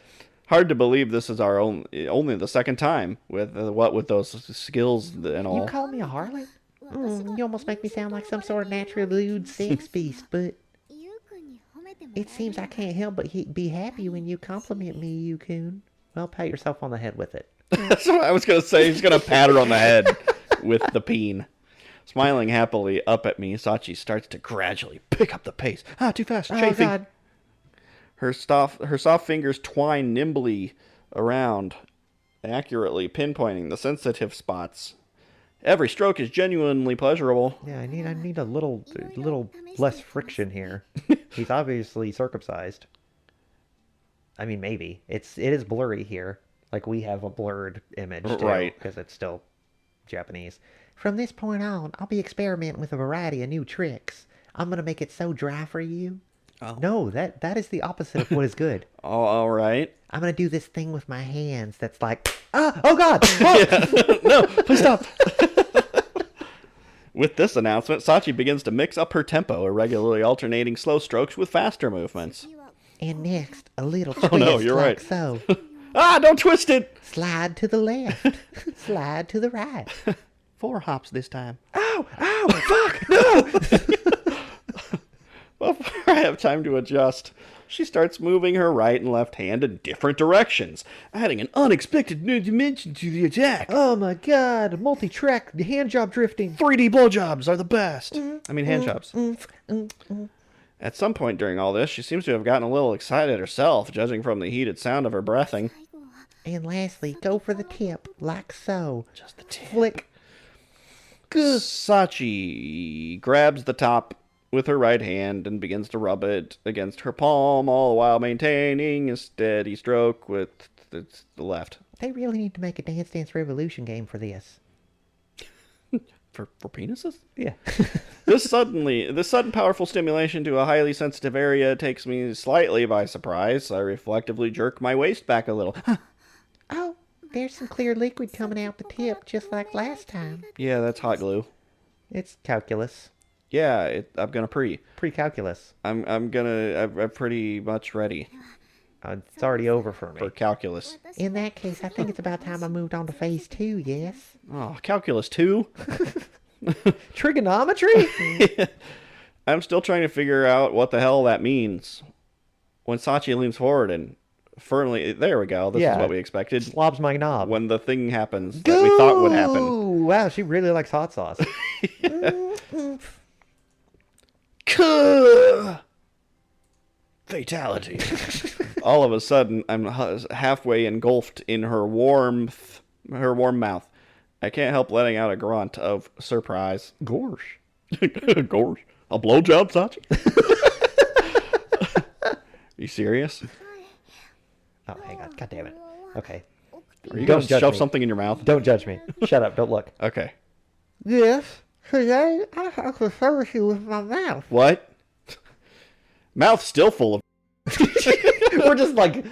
Hard to believe this is our only the second time with with those skills and all. You call me a harlot? You almost make me sound like some sort of natural lewd sex beast, but it seems I can't help but be happy when you compliment me, Yukun. Well, pat yourself on the head with it. That's what I was going to say. He's going to pat her on the head with the peen. Smiling happily up at me, Sachi starts to gradually pick up the pace. Ah, too fast. Chafing. Oh, God. Her soft fingers twine nimbly around, accurately pinpointing the sensitive spots. Every stroke is genuinely pleasurable. Yeah, I need a little less friction here. He's obviously circumcised. I mean, maybe. It is blurry here. Like, we have a blurred image, too, Right. because it's still Japanese. From this point on, I'll be experimenting with a variety of new tricks. I'm gonna make it so dry for you. Oh. No, that is the opposite of what is good. Oh, all right. I'm gonna do this thing with my hands that's like, oh God! Oh! No, please stop. With this announcement, Sachi begins to mix up her tempo, irregularly alternating slow strokes with faster movements. And next, a little twist no, you're like right. so. Ah, don't twist it! Slide to the left. Slide to the right. 4 hops this time. Ow! Fuck! No! Before I have time to adjust, she starts moving her right and left hand in different directions, adding an unexpected new dimension to the attack. Oh my God! Multi-track hand job drifting. 3D blowjobs are the best. I mean, hand jobs. At some point during all this, she seems to have gotten a little excited herself, judging from the heated sound of her breathing. And lastly, go for the tip, like so. Just the tip. Flick. Sachi grabs the top with her right hand and begins to rub it against her palm, all the while maintaining a steady stroke with the left. They really need to make a Dance Dance Revolution game for this. For penises? Yeah. This sudden powerful stimulation to a highly sensitive area takes me slightly by surprise. I reflectively jerk my waist back a little. Oh, there's some clear liquid coming out the tip, just like last time. Yeah, that's hot glue. It's calculus. Yeah, I'm gonna Pre-calculus. I'm pretty much ready It's already over for me. for calculus. In that case, I think it's about time I moved on to phase 2, yes? Oh, calculus 2? Trigonometry? I'm still trying to figure out what the hell that means. When Sachi leans forward and firmly, there we go. This is what we expected. Slobs my knob. When the thing happens that we thought would happen. Ooh, wow, she really likes hot sauce. Fatality. All of a sudden, I'm halfway engulfed in her warm mouth. I can't help letting out a grunt of surprise. Gorsh. Gorsh. A blowjob, Sachi? You serious? Oh, hang on. God damn it. Okay. Are you Don't going to judge shove me. something in your mouth? Don't judge me. Shut up. Don't look. Okay. Yes. Today, I have to service you with my mouth. What? Mouth still full of... We're just like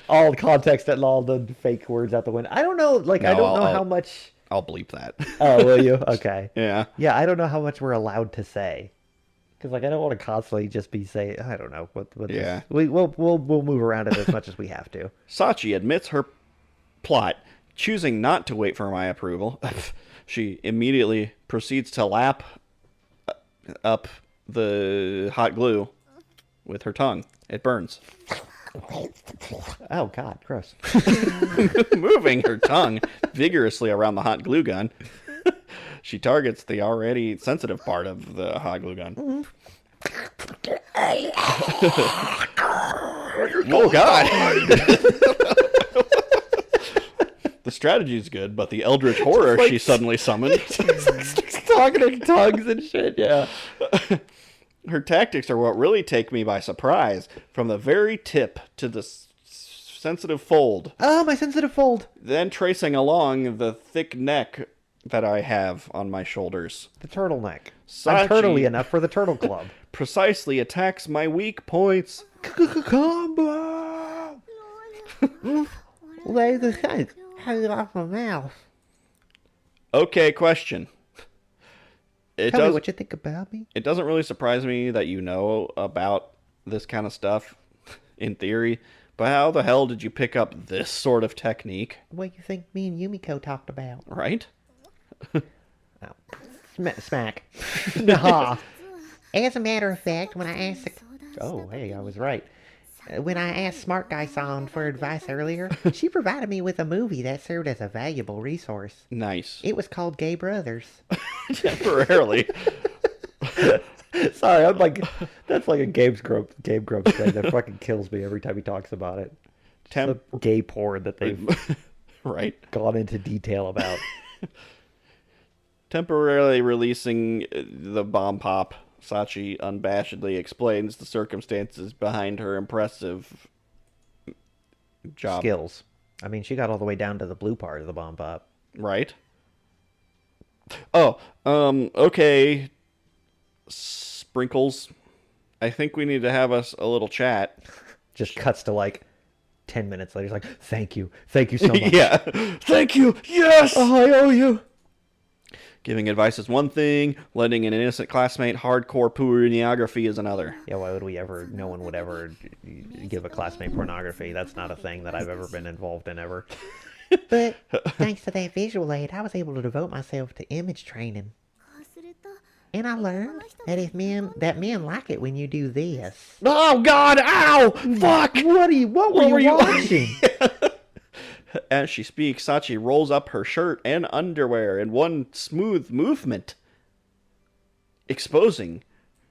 all context and all the fake words out the window. I don't know. Like, I No, don't know I'll- how much. I'll bleep that. Oh, will you? Okay. Yeah. Yeah, I don't know how much we're allowed to say. Because like I don't want to constantly just be saying I don't know what Yeah. we'll move around it as much as we have to. Sachi admits her plot, choosing not to wait for my approval. She immediately proceeds to lap up the hot glue with her tongue. It burns. Oh God, gross. Moving her tongue vigorously around the hot glue gun, she targets the already sensitive part of the hot glue gun. Oh God! The strategy is good, but the eldritch horror she suddenly summoned. Talking in tongues and shit. Yeah. Her tactics are what really take me by surprise. From the very tip to the sensitive fold, Oh, my sensitive fold. then tracing along the thick neck that I have on my shoulders. The turtleneck. Sachi- I'm turtley enough for the turtle club. Precisely attacks my weak points. Combo. Lay the shake. Hang it off my mouth. Okay, question. Tell me what you think about me. It doesn't really surprise me that you know about this kind of stuff, in theory, but how the hell did you pick up this sort of technique, What you think me and Yumiko talked about? right? Smack. Nah. As a matter of fact, when I asked the... Oh, hey, I was right. When I asked Smart Guy Song for advice earlier, she provided me with a movie that served as a valuable resource. Nice. It was called Gay Brothers. Temporarily. Sorry, I'm like, that's like a Game Grumps thing that fucking kills me every time he talks about it. The gay porn that they've Right. gone into detail about. Temporarily releasing the bomb pop, Sachi unabashedly explains the circumstances behind her impressive job. Skills. I mean, she got all the way down to the blue part of the bomb pop. Right? Oh, okay. Sprinkles. I think we need to have us a little chat. Just cuts to like 10 minutes later. He's like, thank you so much. Yeah. Thank you. Yes. Oh, I owe you. Giving advice is one thing. Letting an innocent classmate hardcore pornography is another. Yeah, why would we ever, no one would ever give a classmate pornography. That's not a thing that I've ever been involved in ever. But thanks to that visual aid, I was able to devote myself to image training. And I learned that men like it when you do this. Oh God! Ow! Fuck! What were you watching? As she speaks, Sachi rolls up her shirt and underwear in one smooth movement, exposing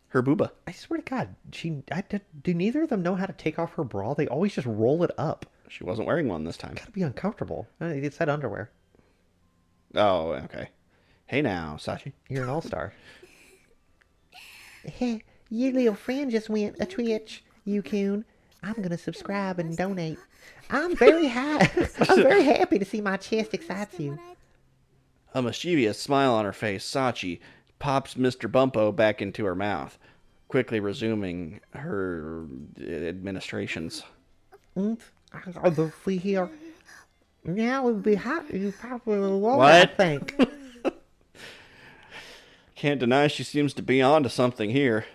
her booba. I swear to God, do neither of them know how to take off her bra? They always just roll it up. She wasn't wearing one this time. Gotta be uncomfortable. It said underwear. Oh, okay. Hey now, Sachi. You're an all-star. Hey, your little friend just went a Twitch, Yukun. I'm gonna subscribe and donate. I'm very happy to see my chest excites you. A mischievous smile on her face, Sachi pops Mr. Bumpo back into her mouth, quickly resuming her administrations. I'll see here. Now it would be hot. You probably won't, What? I think. Can't deny she seems to be onto something here.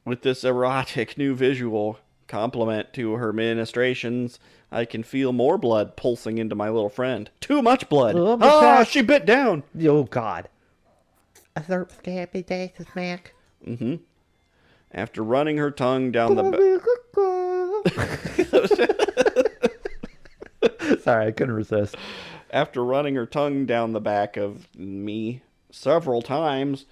With this erotic new visual complement to her ministrations, I can feel more blood pulsing into my little friend. Too much blood. Oh, She bit down. Oh, God. A third scabby day to smack. Mm-hmm. After running her tongue down the Sorry, I couldn't resist. After running her tongue down the back of me several times,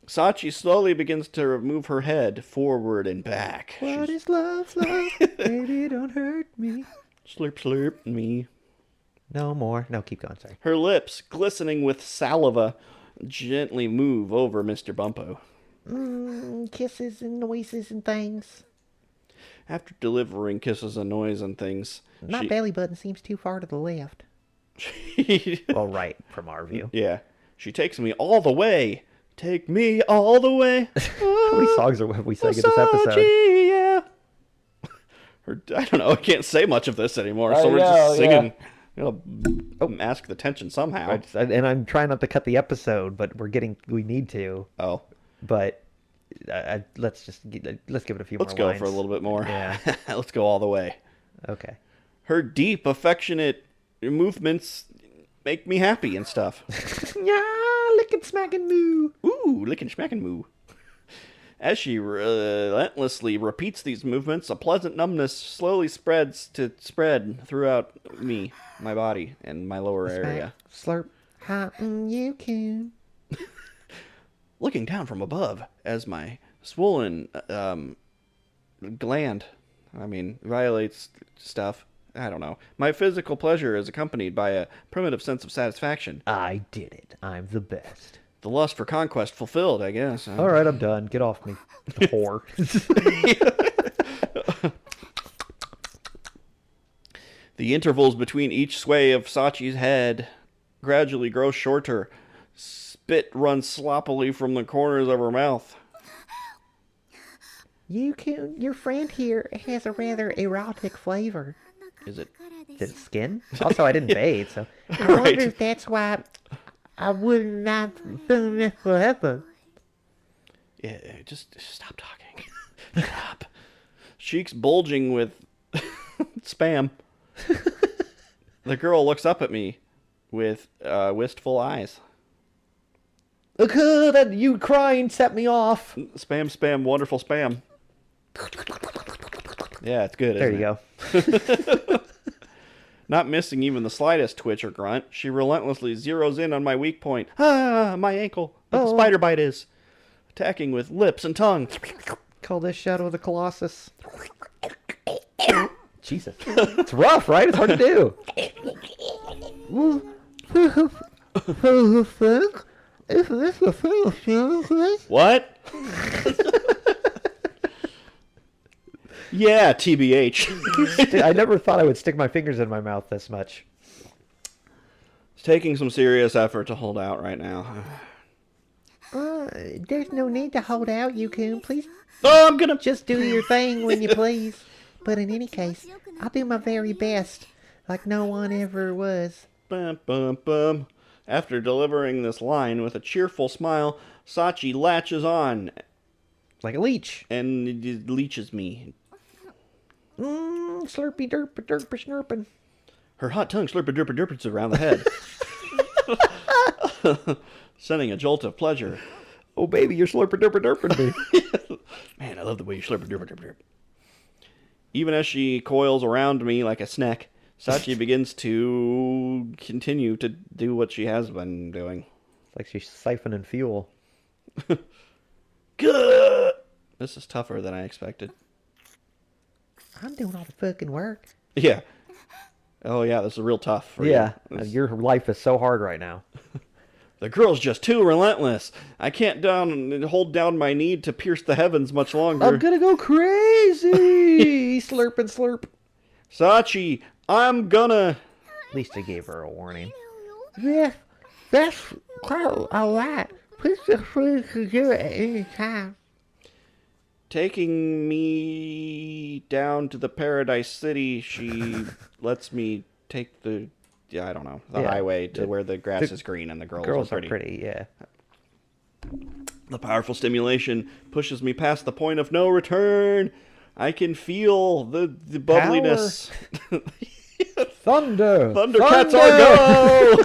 Sachi slowly begins to move her head forward and back. What is love, love? Baby, don't hurt me. Slurp, slurp, me. No more. No, keep going, sorry. Her lips, glistening with saliva, gently move over Mr. Bumpo. Kisses and noises and things. After delivering kisses and noise and things, My belly button seems too far to the left. Well, right, from our view. Yeah. She takes me all the way. Take me all the way. How many songs have we sang in this episode? Sachi, yeah. I don't know. I can't say much of this anymore, so we're just singing. You know, ask the tension somehow. And I'm trying not to cut the episode, but we need to. Oh. But let's give it a few more Let's go lines. for a little bit more. Yeah. Let's go all the way. Okay. Her deep, affectionate movements make me happy and stuff. Yeah, lickin' smackin' moo. Ooh, lickin' smackin' moo. As she relentlessly repeats these movements, a pleasant numbness slowly spreads throughout me, my body, and my lower area. Slurp. You can. Looking down from above, as my swollen gland, violates stuff. I don't know. My physical pleasure is accompanied by a primitive sense of satisfaction. I did it. I'm the best. The lust for conquest fulfilled, I guess. All right, I'm done. Get off me, whore. The intervals between each sway of Sachi's head gradually grow shorter. Spit runs sloppily from the corners of her mouth. Your friend here has a rather erotic flavor. Is it? Is it skin? Also, I didn't bathe, so. I wonder if that's why I would not done this forever. Yeah, just stop talking. Stop. Cheeks bulging with spam. The girl looks up at me with wistful eyes. Okay, that you crying set me off. Spam, spam, wonderful spam. Yeah, it's good. There isn't you it? go. Not missing even the slightest twitch or grunt, she relentlessly zeroes in on my weak point. Ah, my ankle. Where the spider bite is. Attacking with lips and tongue. Call this Shadow of the Colossus. Jesus. It's rough, right? It's hard to do. What? Yeah, TBH. I never thought I would stick my fingers in my mouth this much. It's taking some serious effort to hold out right now. There's no need to hold out, Yukun. Please Oh, I'm gonna... just do your thing when you please. But in any case, I'll do my very best, like no one ever was. Bum, bum, bum. After delivering this line with a cheerful smile, Sachi latches on Like a leech. and it leeches me. Slurpy derp derp snurping. Her hot tongue slurpa-derpa-derpits around the head, sending a jolt of pleasure. Oh baby, you're slurper derper derping me. Man, I love the way you slurpa-derpa-derpa-derp. Even as she coils around me like a snack, Sachi begins to continue to do what she has been doing. It's like she's siphoning fuel. Good. This is tougher than I expected. I'm doing all the fucking work. Yeah. Oh yeah, this is real tough for Yeah, you. your life is so hard right now. The girl's just too relentless. I can't hold down my need to pierce the heavens much longer. I'm gonna go crazy. Slurp and slurp. Sachi, I'm gonna... At least I gave her a warning. Yeah, that's quite a lot. Please feel free to do it at any time. Taking me down to the Paradise City, she lets me take the... Yeah, I don't know. The Yeah, highway to where the grass the is green and the girls, Girls are are pretty. pretty, yeah. The powerful stimulation pushes me past the point of no return. I can feel the bubbliness. Thunder! Thundercats are go!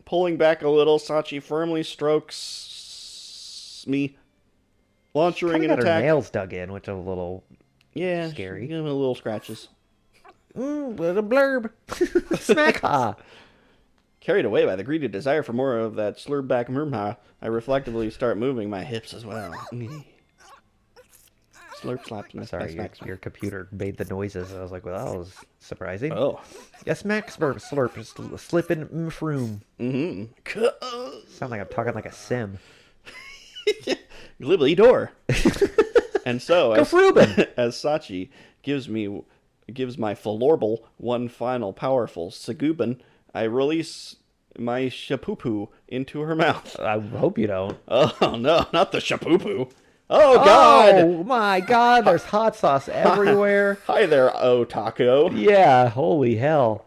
Pulling back a little, Sachi firmly strokes me, launching Kinda an got her attack. nails dug in, which is a little... Yeah, Scary. give him a little scratches. Little blurb. Smack! Ah. Carried away by the greedy desire for more of that slurb back murmha, I reflectively start moving my hips as well. Slurp slaps my Sorry, your computer made the noises. I was like, well, that was surprising. Oh. Yeah, smack, slurp, slurp, slipping mfroom. Mm-hmm. Sound like I'm talking like a sim. Glibbly door. And so, Go Fruben! as Sachi gives my Floorball one final powerful Sagubin, I release my Shapoopoo into her mouth. I hope you don't. Oh no, not the Shapoopoo. Oh god! Oh my god, there's hot sauce everywhere. Hi there, Otaku. Yeah, holy hell.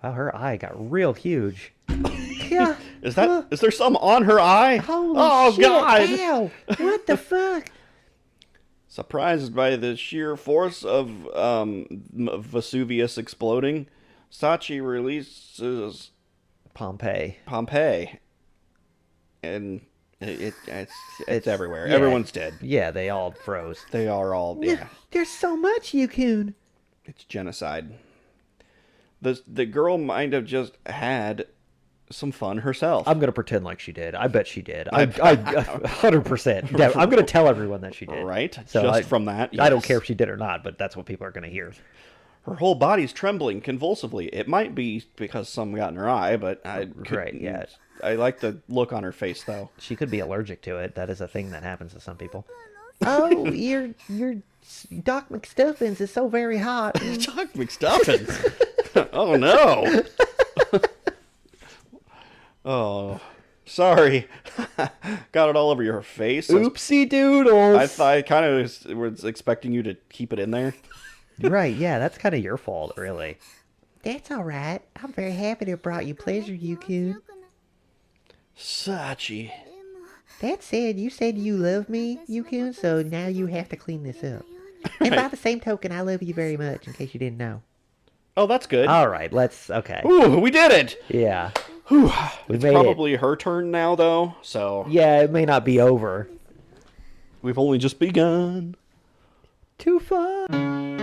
Wow, her eye got real huge. Yeah. Is there some on her eye? Holy Oh shit. god! Ow. What the fuck? Surprised by the sheer force of Vesuvius exploding, Sachi releases Pompeii. Pompeii, and it's everywhere. Yeah. Everyone's dead. Yeah, they all froze. They are all There's so much, Yukun. It's genocide. The girl might have just had some fun herself. I'm gonna pretend like she did. I bet she did. I 100%. I'm gonna tell everyone that she did. Right? So Just from that, I don't yes. care if she did or not, but that's what people are gonna hear. Her whole body's trembling convulsively. It might be because some got in her eye, but Right, yeah. I like the look on her face though. She could be allergic to it. That is a thing that happens to some people. Oh, your Doc McStuffins is so very hot. Doc McStuffins. Oh no. Oh, sorry. Got it all over your face. Oopsie doodles. I kind of was expecting you to keep it in there. Right, yeah, that's kind of your fault, really. That's all right. I'm very happy to have brought you pleasure, Yukun. Sachi. That said, you said you love me, Yukun, so now you have to clean this up. And by the same token, I love you very much, in case you didn't know. Oh, that's good. All right, okay. Ooh, we did it. Yeah. Whew. We It's made probably her turn now, though. So Yeah, it may not be over. we've only just begun. Too fun.